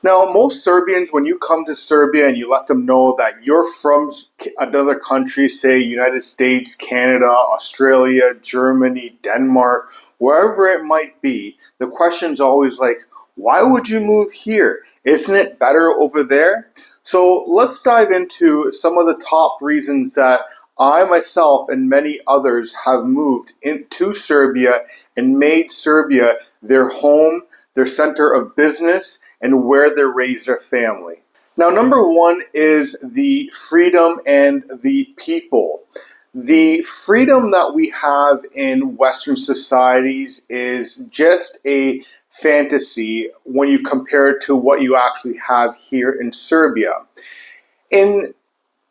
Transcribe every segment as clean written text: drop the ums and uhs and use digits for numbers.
Now, most Serbians, when you come to Serbia and you let them know that you're from another country, say United States, Canada, Australia, Germany, Denmark, wherever it might be, the question's always like, why would you move here? Isn't it better over there? So let's dive into some of the top reasons that I myself and many others have moved into Serbia and made Serbia their home, their center of business, and where they raise their family. Now, number one is the freedom and the people. The freedom that we have in Western societies is just a fantasy when you compare it to what you actually have here in Serbia. In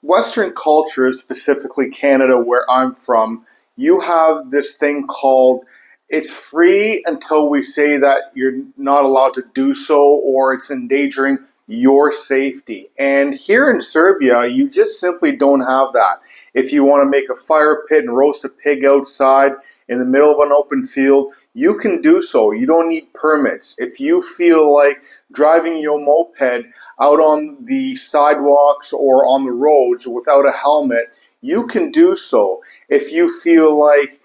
Western cultures, specifically Canada, where I'm from, you have this thing called it's free until we say that you're not allowed to do so or it's endangering your safety. And here in Serbia, you just simply don't have that. If you want to make a fire pit and roast a pig outside in the middle of an open field, you can do so. You don't need permits. If you feel like driving your moped out on the sidewalks or on the roads without a helmet, you can do so. If you feel like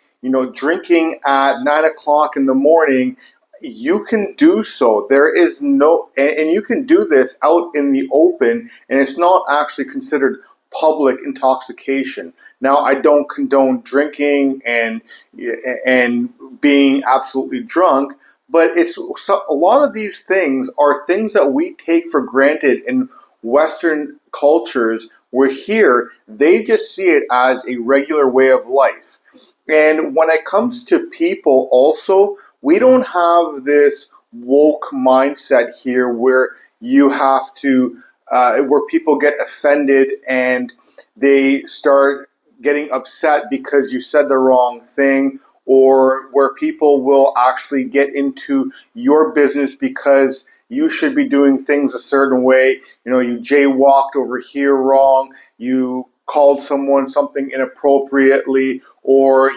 drinking at 9 o'clock in the morning, you can do so. There is no, and you can do this out in the open, and it's not actually considered public intoxication. Now, I don't condone drinking and being absolutely drunk, but a lot of these things are things that we take for granted in Western cultures, where here they just see it as a regular way of life. And when it comes to people also, we don't have this woke mindset here where you have to, where people get offended and they start getting upset because you said the wrong thing, or where people will actually get into your business because you should be doing things a certain way. You jaywalked over here wrong, you called someone something inappropriately, or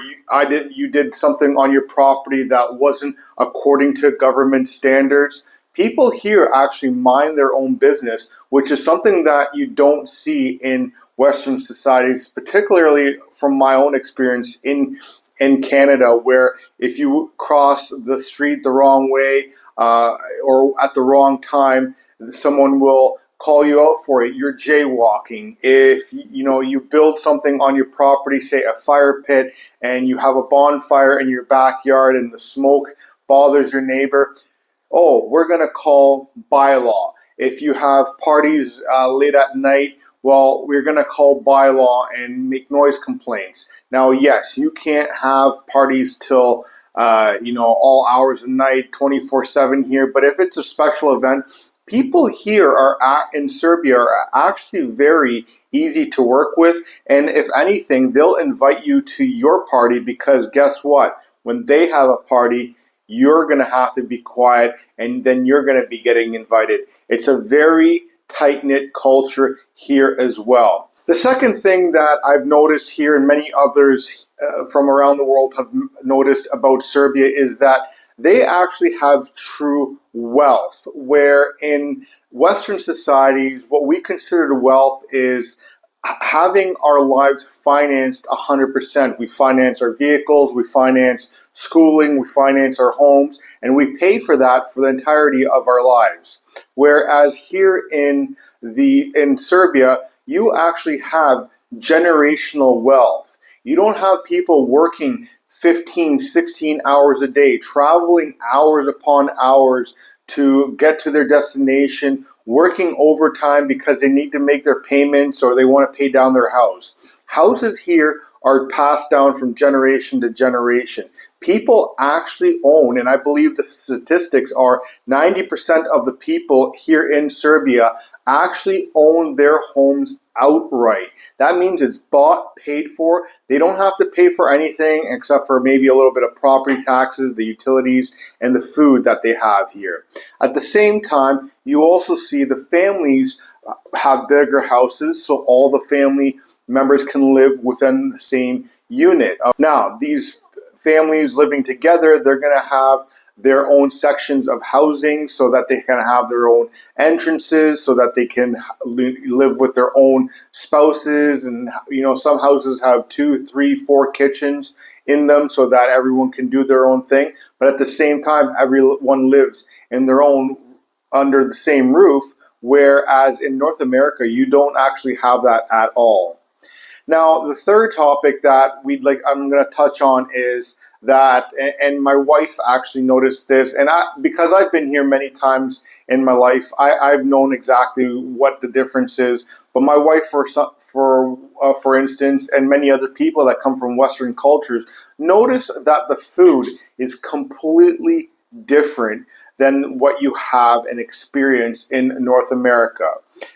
you did something on your property that wasn't according to government standards. People here actually mind their own business, which is something that you don't see in Western societies, particularly from my own experience in Canada, where if you cross the street the wrong way or at the wrong time, someone will call you out for it. You're jaywalking. If you build something on your property, say a fire pit, and you have a bonfire in your backyard and the smoke bothers your neighbor, oh, we're going to call bylaw. If you have parties late at night, well, we're going to call bylaw and make noise complaints. Now, yes, you can't have parties till all hours of night, 24/7 here, but if it's a special event, people here in Serbia are actually very easy to work with, and if anything, they'll invite you to your party, because guess what? When they have a party, you're going to have to be quiet, and then you're going to be getting invited. It's a very tight-knit culture here as well. The second thing that I've noticed here, and many others from around the world have noticed about Serbia, is that they actually have true wealth, where in Western societies, what we consider wealth is having our lives financed 100%. We finance our vehicles, we finance schooling, we finance our homes, and we pay for that for the entirety of our lives. Whereas here in Serbia, you actually have generational wealth. You don't have people working 15, 16 hours a day, traveling hours upon hours to get to their destination, working overtime because they need to make their payments or they want to pay down their house. Houses here are passed down from generation to generation. People actually own, and I believe the statistics are 90% of the people here in Serbia actually own their homes outright. That means it's bought, paid for. They don't have to pay for anything except for maybe a little bit of property taxes, the utilities, and the food that they have here. At the same time, you also see the families have bigger houses, so all the family members can live within the same unit. Now, these families living together, they're going to have their own sections of housing so that they can have their own entrances, so that they can live with their own spouses. And, some houses have 2, 3, 4 kitchens in them so that everyone can do their own thing. But at the same time, everyone lives in their own, under the same roof, whereas in North America, you don't actually have that at all. Now, the third topic that I'm going to touch on is that, and my wife actually noticed this, and because I've been here many times in my life, I've known exactly what the difference is. But my wife, for instance, and many other people that come from Western cultures, notice that the food is completely different than what you have and experience in North America.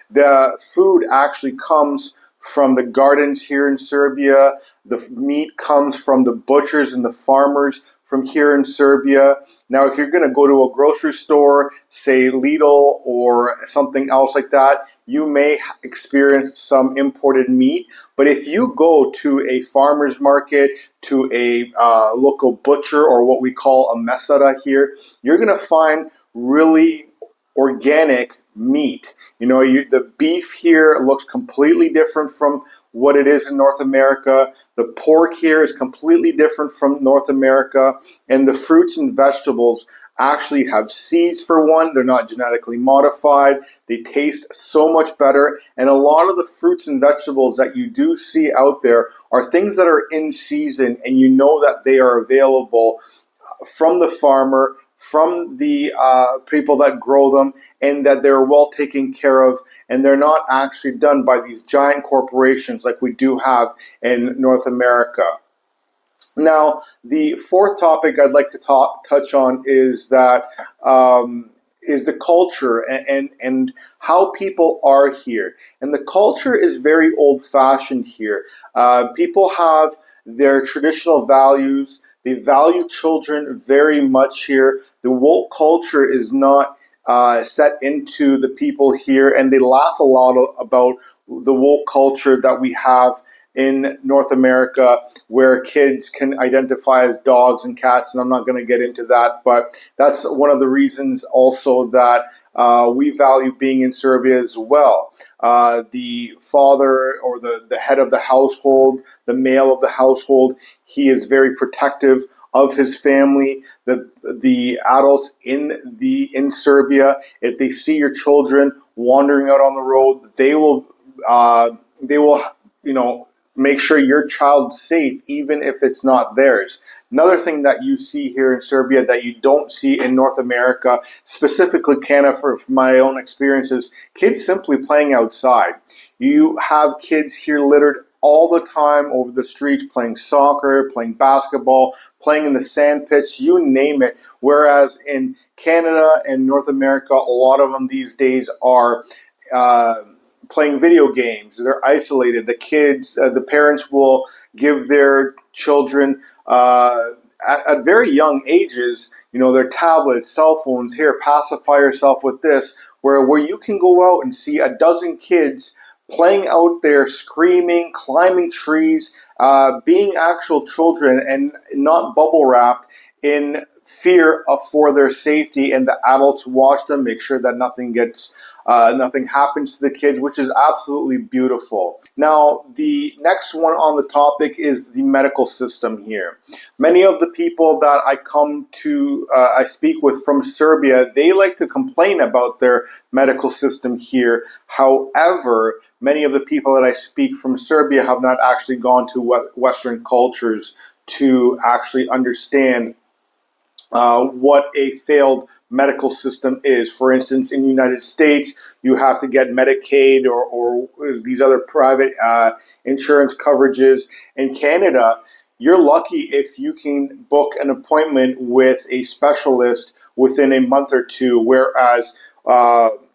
The food actually comes from the gardens here in Serbia. The meat comes from the butchers and the farmers from here in Serbia. Now, if you're going to go to a grocery store, say Lidl or something else like that, you may experience some imported meat. But if you go to a farmer's market, to a local butcher, or what we call a mesara here, you're going to find really organic meat. The beef here looks completely different from what it is in North America. The pork here is completely different from North America. And the fruits and vegetables actually have seeds, for one. They're not genetically modified. They taste so much better. And a lot of the fruits and vegetables that you do see out there are things that are in season, and you know that they are available from the farmer, from the people that grow them, and that they're well taken care of, and they're not actually done by these giant corporations like we do have in North America. Now, the fourth topic I'd like to touch on is that is the culture and how people are here. And the culture is very old-fashioned here. People have their traditional values. They value children very much here. The woke culture is not set into the people here, and they laugh a lot about the woke culture that we have in North America, where kids can identify as dogs and cats, and I'm not going to get into that, but that's one of the reasons also that we value being in Serbia as well. The father, or the head of the household, the male of the household, he is very protective of his family. The adults in Serbia, if they see your children wandering out on the road, they will make sure your child's safe, even if it's not theirs. Another thing that you see here in Serbia that you don't see in North America, specifically Canada, from my own experiences, kids simply playing outside. You have kids here littered all the time over the streets, playing soccer, playing basketball, playing in the sand pits, you name it. Whereas in Canada and North America, a lot of them these days are playing video games. They're isolated. The kids, the parents will give their children at very young ages, their tablets, cell phones. Here, pacify yourself with this, where you can go out and see a dozen kids playing out there, screaming, climbing trees, being actual children, and not bubble wrapped in fear for their safety, and the adults watch them, make sure that nothing happens to the kids, which is absolutely beautiful. Now, the next one on the topic is the medical system here. Many of the people that I speak with from Serbia, they like to complain about their medical system here. However, many of the people that I speak from Serbia have not actually gone to Western cultures to actually understand what a failed medical system is. For instance, in the United States, you have to get Medicaid or these other private insurance coverages. In Canada, you're lucky if you can book an appointment with a specialist within a month or two, whereas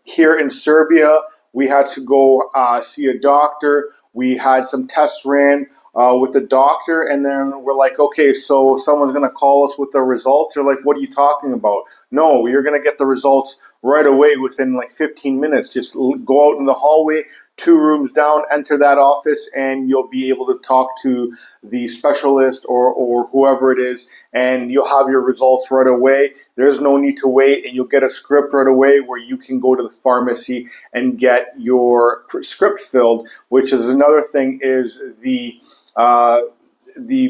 here in Serbia, we had to go see a doctor. We had some tests ran with the doctor, and then we're like, okay, so someone's going to call us with the results. They're like, what are you talking about? No, you're going to get the results right away within like 15 minutes. Just go out in the hallway, 2 rooms down, enter that office, and you'll be able to talk to the specialist or whoever it is, and you'll have your results right away. There's no need to wait, and you'll get a script right away where you can go to the pharmacy and get your script filled, which is another thing is the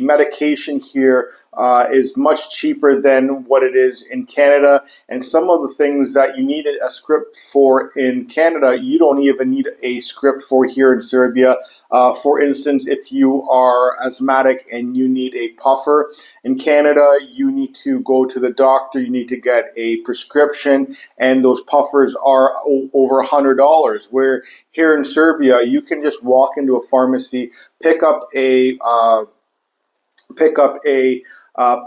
medication here is much cheaper than what it is in Canada. And some of the things that you need a script for in Canada, you don't even need a script for here in Serbia. For instance, if you are asthmatic and you need a puffer in Canada, you need to go to the doctor, you need to get a prescription, and those puffers are over $100. Where here in Serbia, you can just walk into a pharmacy, pick up a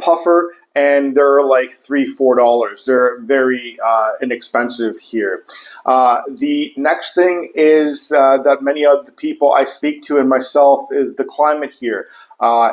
puffer, and they're like $3-4. They're very inexpensive here. The next thing is that many of the people I speak to and myself is the climate here.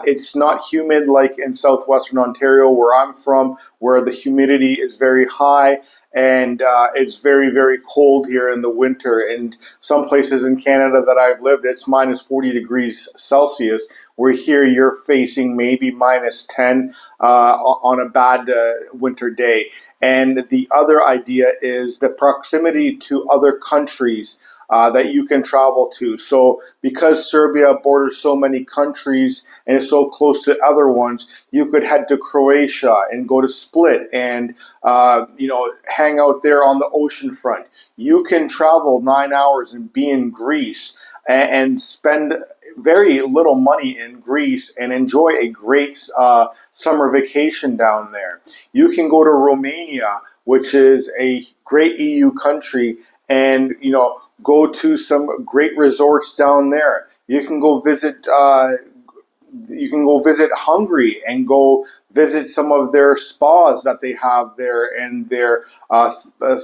It's not humid like in southwestern Ontario where I'm from, where the humidity is very high, and it's very, very cold here in the winter. And some places in Canada that I've lived, it's minus 40 degrees Celsius, where here you're facing maybe minus 10 on a bad winter day. And the other idea is the proximity to other countries that you can travel to. So because Serbia borders so many countries and is so close to other ones, you could head to Croatia and go to Split and hang out there on the ocean front. You can travel 9 hours and be in Greece and spend very little money in Greece and enjoy a great summer vacation down there. You can go to Romania, which is a great EU country, and go to some great resorts down there. You can go visit Hungary and go visit some of their spas that they have there and their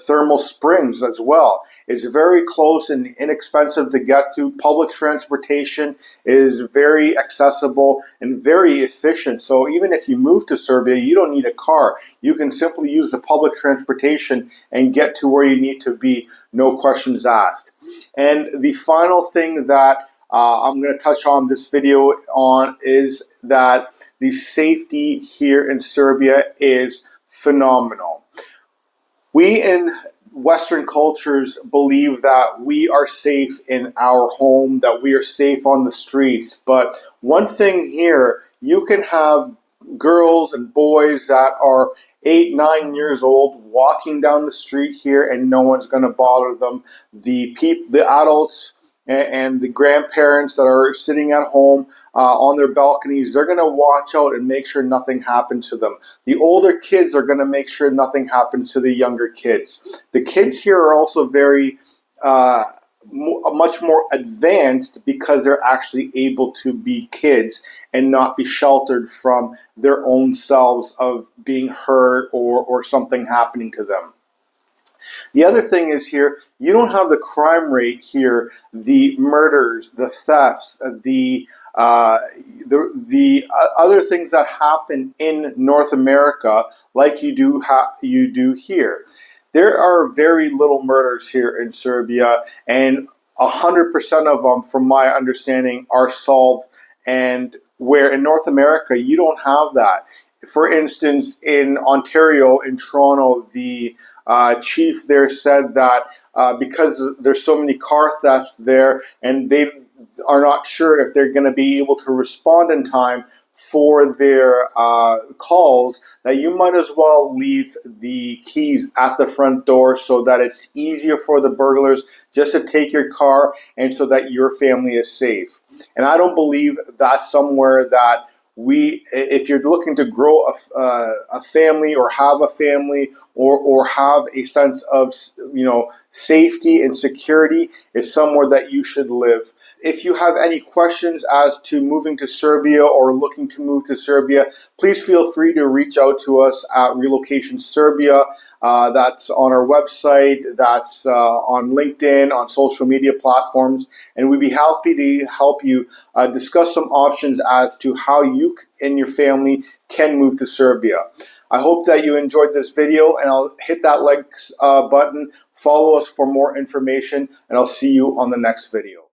thermal springs as well. It's very close and inexpensive to get to. Public transportation is very accessible and very efficient. So even if you move to Serbia, you don't need a car. You can simply use the public transportation and get to where you need to be, no questions asked. And the final thing that I'm going to touch on this video on is that the safety here in Serbia is phenomenal. We in Western cultures believe that we are safe in our home, that we are safe on the streets. But one thing here, you can have girls and boys that are 8, 9 years old walking down the street here and no one's going to bother them. The adults and the grandparents that are sitting at home on their balconies, they're going to watch out and make sure nothing happens to them. The older kids are going to make sure nothing happens to the younger kids. The kids here are also very much more advanced because they're actually able to be kids and not be sheltered from their own selves of being hurt or something happening to them. The other thing is here, you don't have the crime rate here, the murders, the thefts, the other things that happen in North America like you do here. There are very little murders here in Serbia, and 100% of them, from my understanding, are solved. And where in North America, you don't have that. For instance, in Ontario, in Toronto, the chief there said that because there's so many car thefts there and they are not sure if they're going to be able to respond in time for their calls, that you might as well leave the keys at the front door so that it's easier for the burglars just to take your car and so that your family is safe. And I don't believe that's somewhere that if you're looking to grow a family or have a family or have a sense of safety and security, is somewhere that you should live. If you have any questions as to moving to Serbia or looking to move to Serbia, please feel free to reach out to us at Relocation Serbia. That's on our website, that's on LinkedIn, on social media platforms, and we'd be happy to help you discuss some options as to how you and your family can move to Serbia. I hope that you enjoyed this video, and I'll hit that like button, follow us for more information, and I'll see you on the next video.